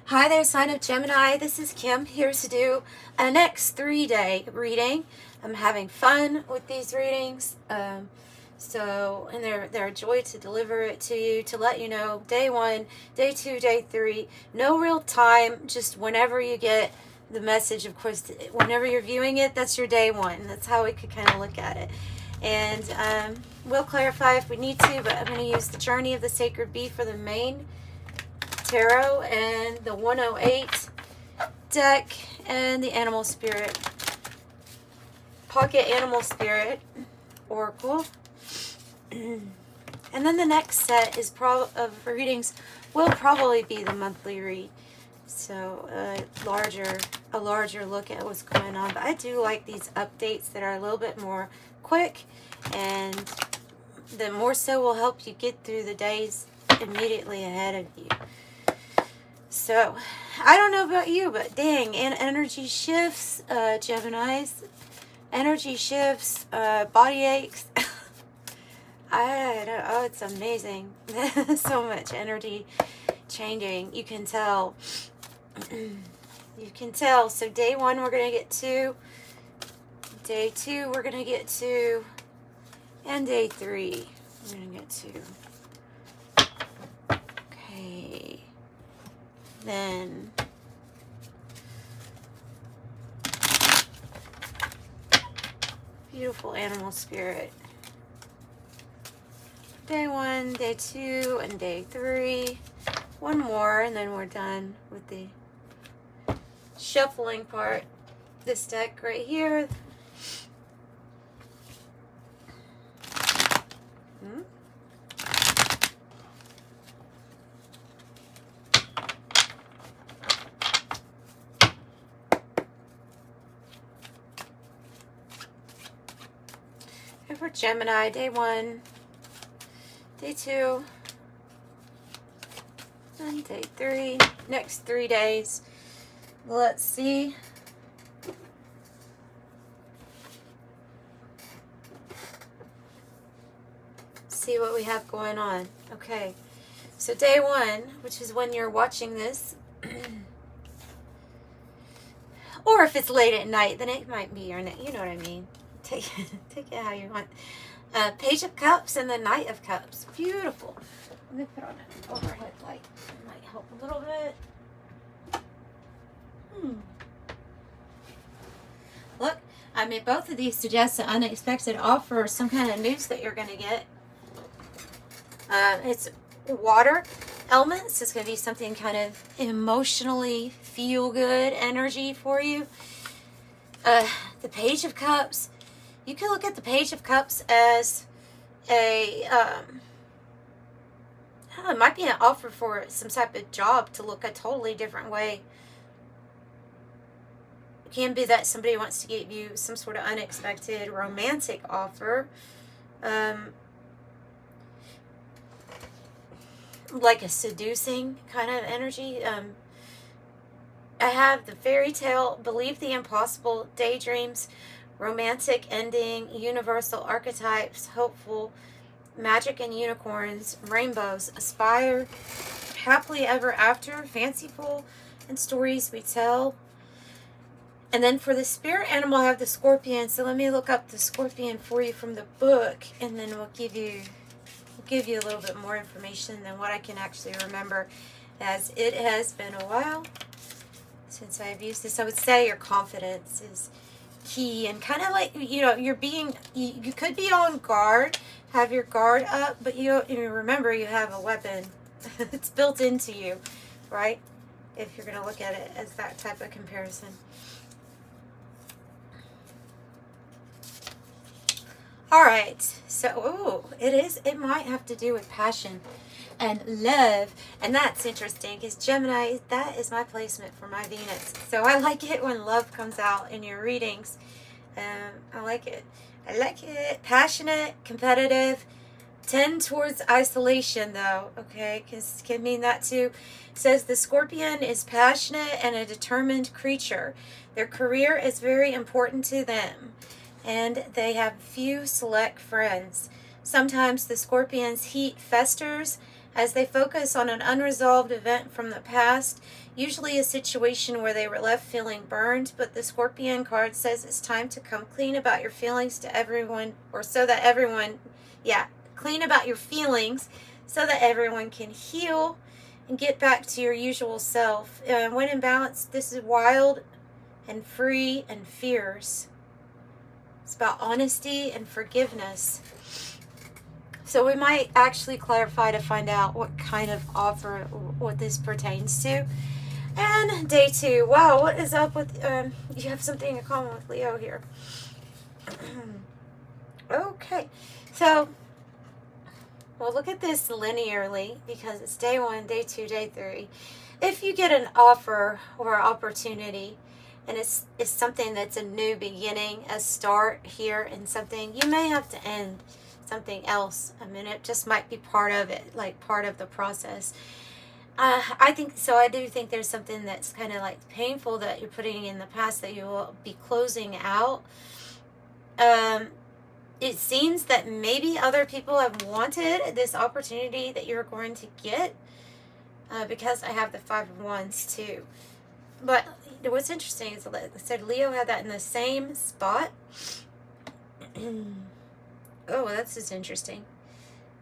Hi there, sign of Gemini. This is Kim here to do a next 3-day reading. I'm having fun with these readings. And they're a joy to deliver it to you, to let you know day 1, day 2, day 3. No real time, just whenever you get the message. Of course, whenever you're viewing it, that's your day 1. That's how we could kind of look at it. And we'll clarify if we need to, but I'm going to use the Journey of the Sacred Bee for the main tarot and the 108 deck and the Animal Spirit Pocket Animal Spirit Oracle. And then the next set is of readings will probably be the monthly read, so a larger look at what's going on. But I do like these updates that are a little bit more quick, and the more so will help you get through the days immediately ahead of you. So, I don't know about you, but dang, and energy shifts, Geminis. Energy shifts, body aches. I don't, oh, it's amazing. So much energy changing. You can tell. You can tell. So, day 1, we're going to get 2. Day 2, we're going to get 2. And day 3, we're going to get 2. Okay. Then beautiful Animal Spirit. Day 1, day 2, and day 3. One more, and then we're done with the shuffling part. This deck right here. For Gemini, day 1, day 2, and day 3. Next 3 days. Let's see. See what we have going on. Okay. So day 1, which is when you're watching this, or if it's late at night, then it might be your night. You know what I mean. Take it how you want. Page of Cups and the Knight of Cups. Beautiful. Let me put on an overhead light. It might help a little bit. Look, I mean, both of these suggest an unexpected offer or some kind of news that you're going to get. It's water elements. It's going to be something kind of emotionally feel-good energy for you. The Page of Cups. You can look at the Page of Cups as a, it might be an offer for some type of job to look a totally different way. It can be that somebody wants to give you some sort of unexpected romantic offer. Like a seducing kind of energy. I have the fairy tale, believe the impossible, daydreams, romantic ending, universal archetypes, hopeful, magic and unicorns, rainbows, aspire, happily ever after, fanciful, and stories we tell. And then for the spirit animal, I have the scorpion. So let me look up the scorpion for you from the book, and then we'll give you a little bit more information than what I can actually remember, as it has been a while since I've used this. I would say your confidence is key, and kind of like, you know, you could be on guard, have your guard up, but you remember you have a weapon. It's built into you, right? If you're going to look at it as that type of comparison. All right, so it might have to do with passion and love, and that's interesting because Gemini, that is my placement for my Venus. So I like it when love comes out in your readings. I like it. Passionate, competitive, tend towards isolation though, okay, because can mean that too. It says the scorpion is passionate and a determined creature. Their career is very important to them, and they have few select friends. Sometimes the scorpion's heat festers as they focus on an unresolved event from the past, usually a situation where they were left feeling burned. But the Scorpion card says it's time to come clean about your feelings to everyone, or so that everyone, clean about your feelings so that everyone can heal and get back to your usual self. When in balance, this is wild and free and fierce. It's about honesty and forgiveness. So we might actually clarify to find out what kind of offer, what this pertains to. And day 2. Wow, what is up with, you have something in common with Leo here. Okay, so we'll look at this linearly because it's day 1, day 2, day 3. If you get an offer or opportunity, and it's something that's a new beginning, a start here in something, you may have to end something else. I mean, it just might be part of it, like part of the process. I think so. I do think there's something that's kind of like painful that you're putting in the past that you will be closing out. It seems that maybe other people have wanted this opportunity that you're going to get, because I have the 5 of Wands too. But what's interesting is, like I said, Leo had that in the same spot. Oh, that's just interesting.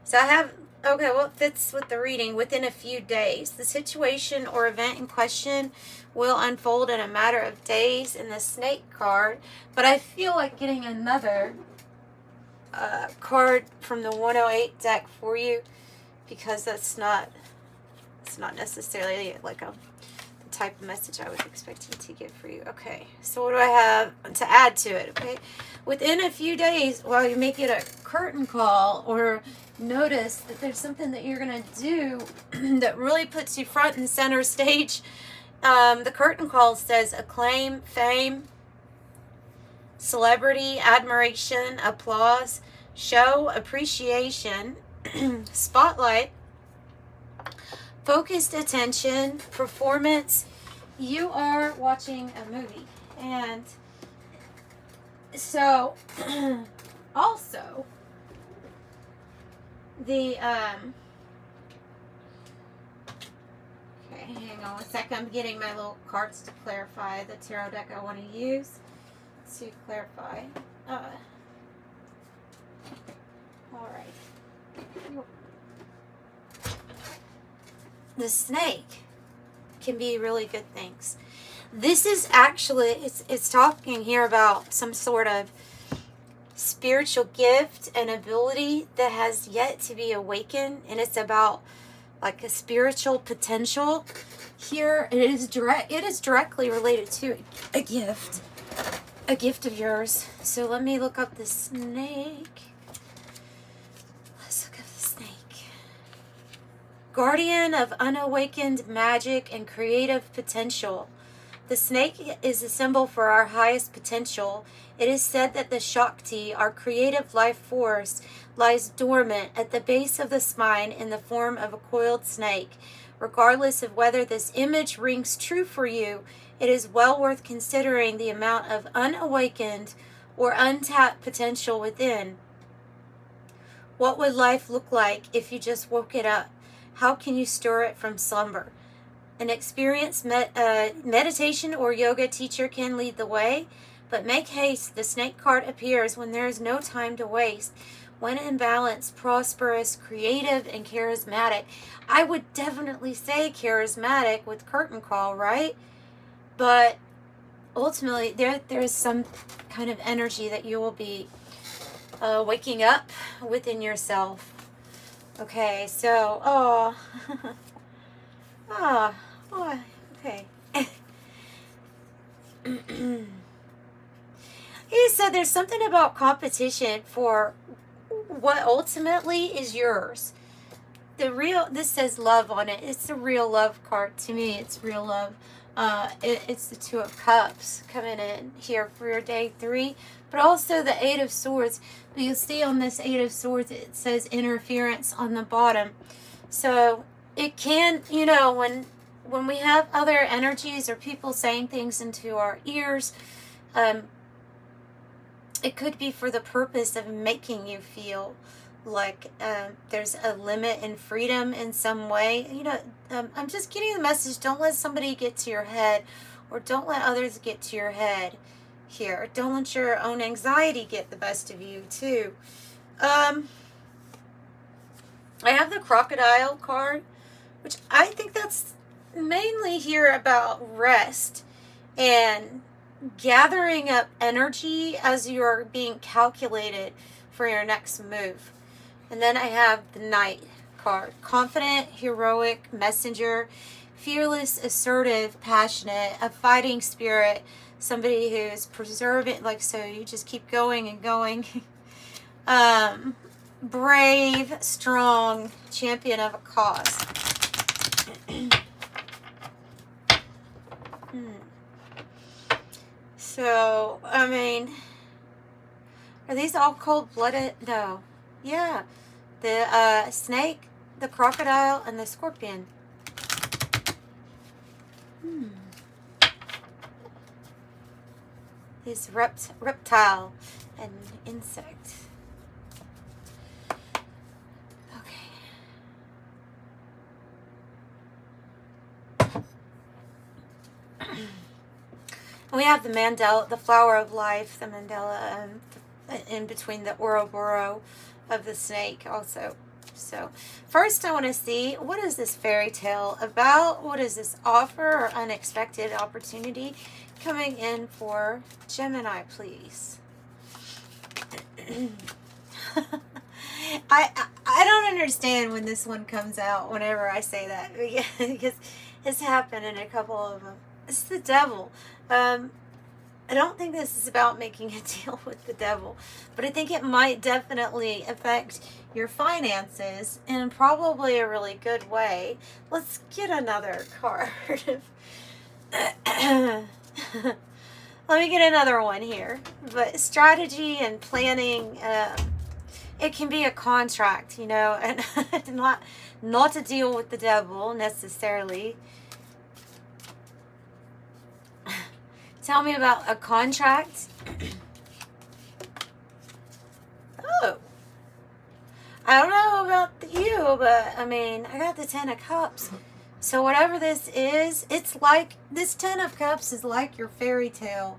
So I have, okay, well, it fits with the reading. Within a few days, the situation or event in question will unfold in a matter of days in the Snake card. But I feel like getting another card from the 108 deck for you, because it's not necessarily like the type of message I was expecting to get for you. Okay, so what do I have to add to it? Okay, within a few days, well, you may get a curtain call or notice that there's something that you're going to do that really puts you front and center stage. The curtain call says acclaim, fame, celebrity, admiration, applause, show, appreciation, spotlight, focused attention, performance. You are watching a movie. And so also the okay, hang on a second. I'm getting my little cards to clarify the tarot deck I want to use to clarify. All right. The snake can be really good things. This is actually, it's talking here about some sort of spiritual gift and ability that has yet to be awakened, and it's about like a spiritual potential here. It is directly related to a gift of yours. So let me look up the snake. Let's look up the snake. Guardian of unawakened magic and creative potential. The snake is a symbol for our highest potential. It is said that the Shakti, our creative life force, lies dormant at the base of the spine in the form of a coiled snake. Regardless of whether this image rings true for you, it is well worth considering the amount of unawakened or untapped potential within. What would life look like if you just woke it up? How can you stir it from slumber? An experienced meditation or yoga teacher can lead the way, but make haste. The snake card appears when there is no time to waste. When in balance, prosperous, creative, and charismatic. I would definitely say charismatic with curtain call, right? But ultimately, there is some kind of energy that you will be waking up within yourself. Okay, so, okay. He said there's something about competition for what ultimately is yours. This says love on it. It's the real love card. To me, it's real love. It's the Two of Cups coming in here for your day 3, but also the Eight of Swords. But you'll see on this Eight of Swords, it says interference on the bottom. So it can, when we have other energies or people saying things into our ears, it could be for the purpose of making you feel like there's a limit in freedom in some way. You know, I'm just getting the message, don't let somebody get to your head, or don't let others get to your head here. Don't let your own anxiety get the best of you, too. I have the crocodile card, which I think that's mainly here about rest and gathering up energy as you're being calculated for your next move. And then I have the Knight card. Confident, heroic, messenger, fearless, assertive, passionate, a fighting spirit, somebody who's preserving, like, so you just keep going and going. Brave, strong, champion of a cause. So, I mean, are these all cold-blooded? No. Yeah. The snake, the crocodile, and the scorpion. Is reptile and insect. Okay. We have the mandala, the flower of life, the mandala, in between the Ouroboros of the snake also. So first I want to see, what is this fairy tale about? What is this offer or unexpected opportunity coming in for Gemini, please? I don't understand when this one comes out whenever I say that, because it's happened in a couple of them. It's the devil. I don't think this is about making a deal with the devil, but I think it might definitely affect your finances in probably a really good way. Let's get another card. Let me get another one here. But strategy and planning, it can be a contract, you know, and not to deal with the devil necessarily. Tell me about a contract. Oh. I don't know about you, but I mean, I got the 10 of Cups. So whatever this is, it's like, this 10 of Cups is like your fairy tale.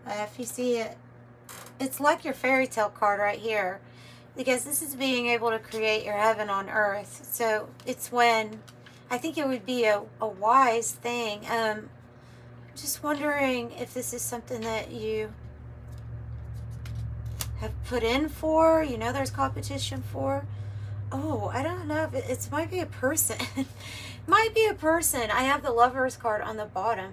If you see it, it's like your fairy tale card right here. Because this is being able to create your heaven on earth. So it's when, I think it would be a wise thing. Just wondering if this is something that you have put in for, you know, there's competition for. Oh, I don't know if it might be a person. Might be a person. I have the Lovers card on the bottom.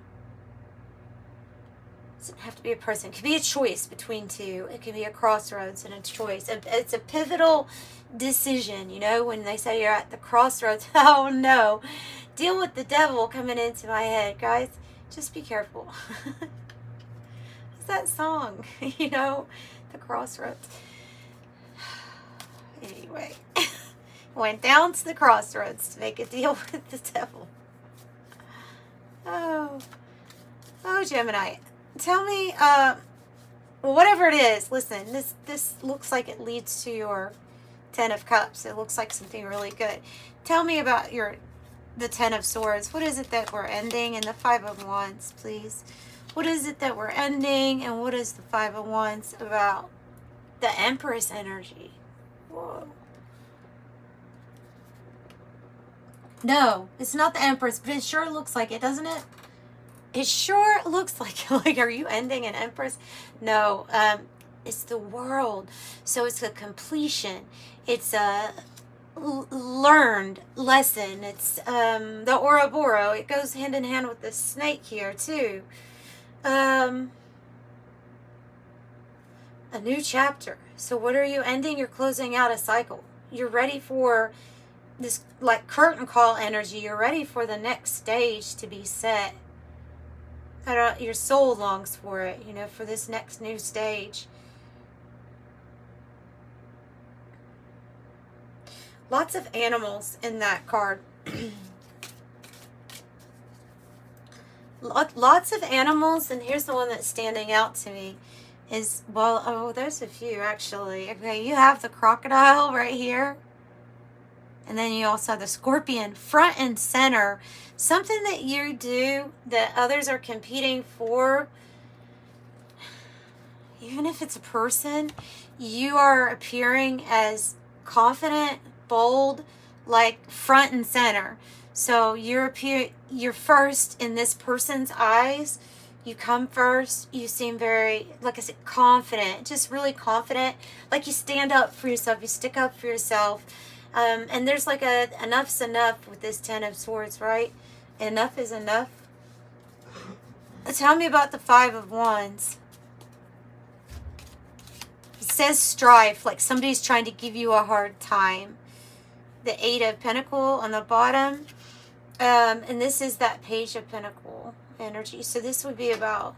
It doesn't have to be a person. It could be a choice between two. It could be a crossroads and a choice. It's a pivotal decision, you know, when they say you're at the crossroads. Oh no, deal with the devil coming into my head, guys. Just be careful. It's that song, you know, the crossroads. Anyway, went down to the crossroads to make a deal with the devil. Oh, Gemini, tell me, whatever it is, listen, this looks like it leads to your 10 of Cups. It looks like something really good. Tell me about the 10 of Swords. What is it that we're ending? And the 5 of Wands, please. What is it that we're ending? And what is the 5 of Wands about? The Empress energy. Whoa. No, it's not the Empress, but it sure looks like it, doesn't it? It sure looks like, are you ending an Empress? No, it's the World. So it's a completion. It's a learned lesson. It's the Ouroboros. It goes hand in hand with the snake here too. A new chapter. So what are you ending? You're closing out a cycle. You're ready for this, like, curtain call energy. You're ready for the next stage to be set. Your soul longs for it, you know, for this next new stage. Lots of animals in that card. Lots of animals, and here's the one that's standing out to me. is, well, oh, there's a few actually. Okay, you have the crocodile right here. And then you also have the scorpion front and center. Something that you do that others are competing for, even if it's a person, you are appearing as confident, bold, like front and center. So you're first in this person's eyes. You come first. You seem very, like I said, confident, just really confident. Like you stand up for yourself. You stick up for yourself. And there's like enough's enough with this Ten of Swords, right? Enough is enough. Tell me about the Five of Wands. It says strife, like somebody's trying to give you a hard time. The Eight of Pentacles on the bottom. And this is that Page of Pentacles energy. So this would be about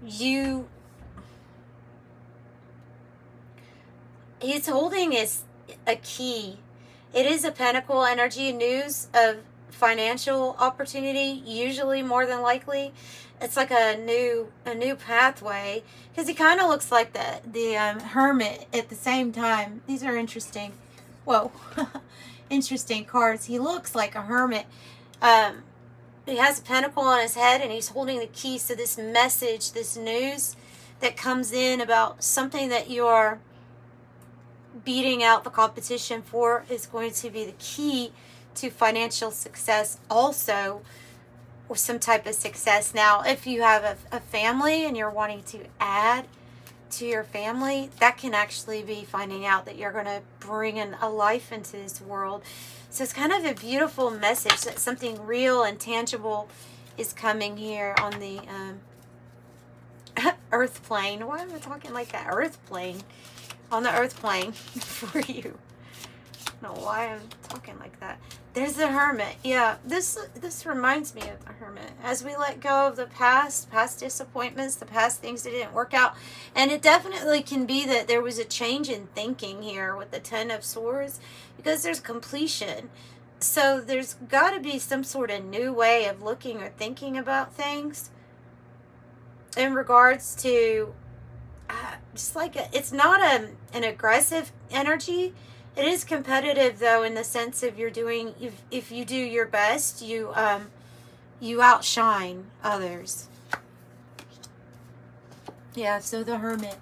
you. He's holding a key. It is a pentacle energy, news of financial opportunity, usually more than likely. It's like a new pathway, because he kind of looks like the hermit at the same time. These are interesting. Whoa. Interesting cards. He looks like a hermit. He has a pentacle on his head, and he's holding the key. So this message, this news that comes in about something that you're beating out the competition for is going to be the key to financial success also, or some type of success. Now, if you have a family and you're wanting to add to your family, that can actually be finding out that you're going to bring in a life into this world. So it's kind of a beautiful message that something real and tangible is coming here on the earth plane. Why am I talking like that? Earth plane. On the earth plane for you. I don't know why I'm talking like that. There's the hermit. Yeah, this reminds me of the hermit. As we let go of the past disappointments, the past things that didn't work out. And it definitely can be that there was a change in thinking here with the Ten of Swords, because there's completion. So there's got to be some sort of new way of looking or thinking about things in regards to just like it's not an aggressive energy. It is competitive though, in the sense of you're doing, if you do your best, you outshine others. Yeah, so the hermit.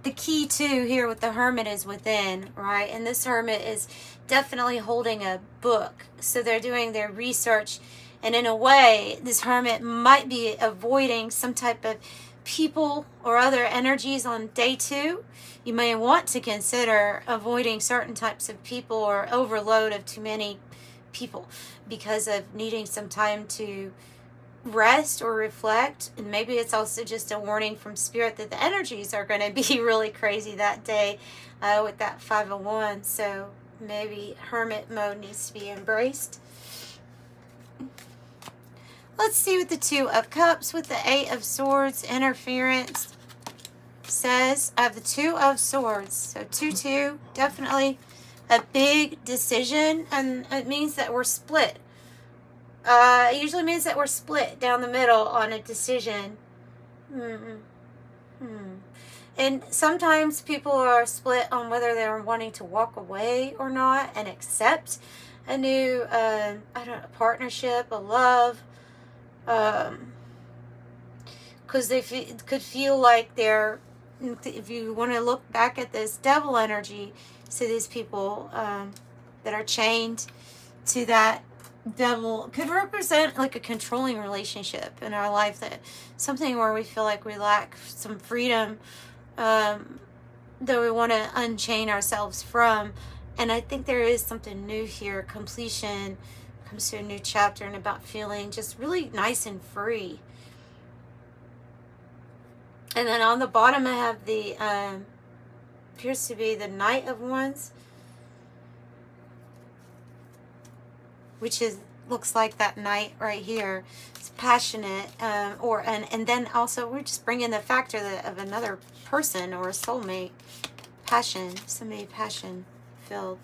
The key too here with the hermit is within, right? And this hermit is definitely holding a book. So they're doing their research, and in a way, this hermit might be avoiding some type of people or other energies on day 2. You may want to consider avoiding certain types of people or overload of too many people because of needing some time to rest or reflect. And maybe it's also just a warning from spirit that the energies are going to be really crazy that day with that 5 of Wands. So maybe hermit mode needs to be embraced. Let's see what the 2 of Cups with the 8 of Swords interference says. I have the 2 of Swords. So 2-2, definitely a big decision, and it means that we're split. It usually means that we're split down the middle on a decision. And sometimes people are split on whether they're wanting to walk away or not and accept a new, I don't know, partnership, a love. Because they could feel like they're, if you want to look back at this devil energy, see these people that are chained to that devil could represent like a controlling relationship in our life, that something where we feel like we lack some freedom that we want to unchain ourselves from. And I think there is something new here. Completion comes to a new chapter, and about feeling just really nice and free. And then on the bottom I have the appears to be the Knight of Wands, which is looks like that knight right here. It's passionate, and then also we're just bringing the factor of another person or a soulmate. Passion, somebody passion filled.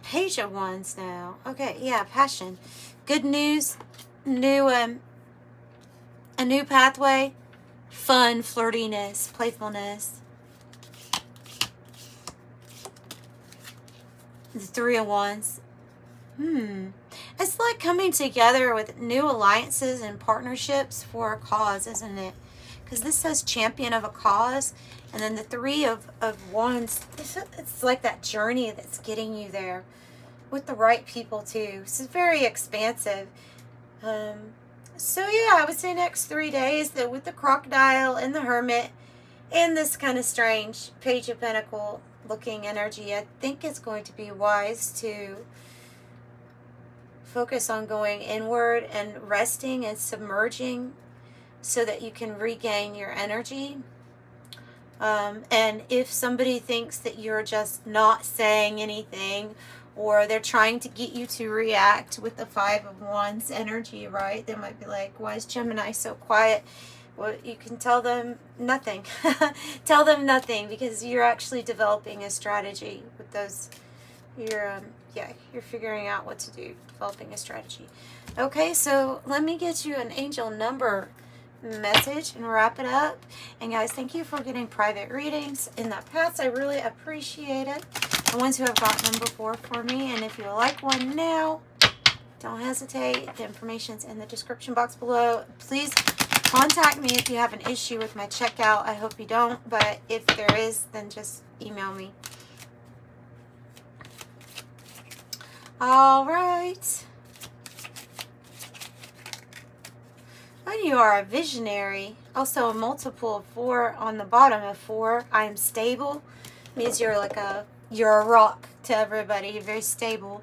Page of Wands now. Okay, yeah, passion. Good news, a new pathway fun, flirtiness, playfulness. The Three of Wands. It's like coming together with new alliances and partnerships for a cause, isn't it? Because this says champion of a cause. And then the Three of Wands, it's like that journey that's getting you there with the right people too. This is very expansive. So yeah, I would say next 3 days that with the Crocodile and the Hermit and this kind of strange Page of Pentacle looking energy, I think it's going to be wise to focus on going inward and resting and submerging so that you can regain your energy. And if somebody thinks that you're just not saying anything, or they're trying to get you to react with the Five of Wands energy, right? They might be like, why is Gemini so quiet? Well, you can tell them nothing. Tell them nothing, because you're actually developing a strategy with those. You're figuring out what to do, developing a strategy. Okay, so let me get you an angel number message and wrap it up. And guys, thank you for getting private readings in the past. I really appreciate it. The ones who have got them before for me. And if you like one now, don't hesitate. The information's in the description box below. Please contact me if you have an issue with my checkout. I hope you don't, but if there is, then just email me. All right. When you are a visionary, also a multiple of 4 on the bottom of 4, I am stable. Means you're like you're a rock to everybody. You're very stable.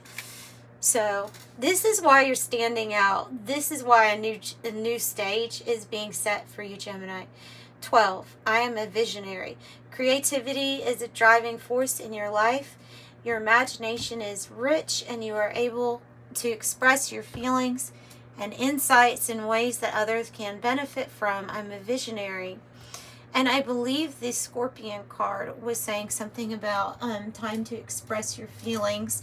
So this is why you're standing out. This is why a new stage is being set for you, Gemini. 12, I am a visionary. Creativity is a driving force in your life. Your imagination is rich and you are able to express your feelings and insights in ways that others can benefit from. I'm a visionary. And I believe the Scorpion card was saying something about time to express your feelings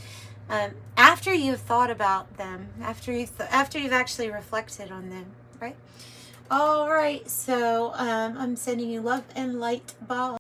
after you've thought about them, after you've actually reflected on them, right? All right, so I'm sending you love and light. Bye.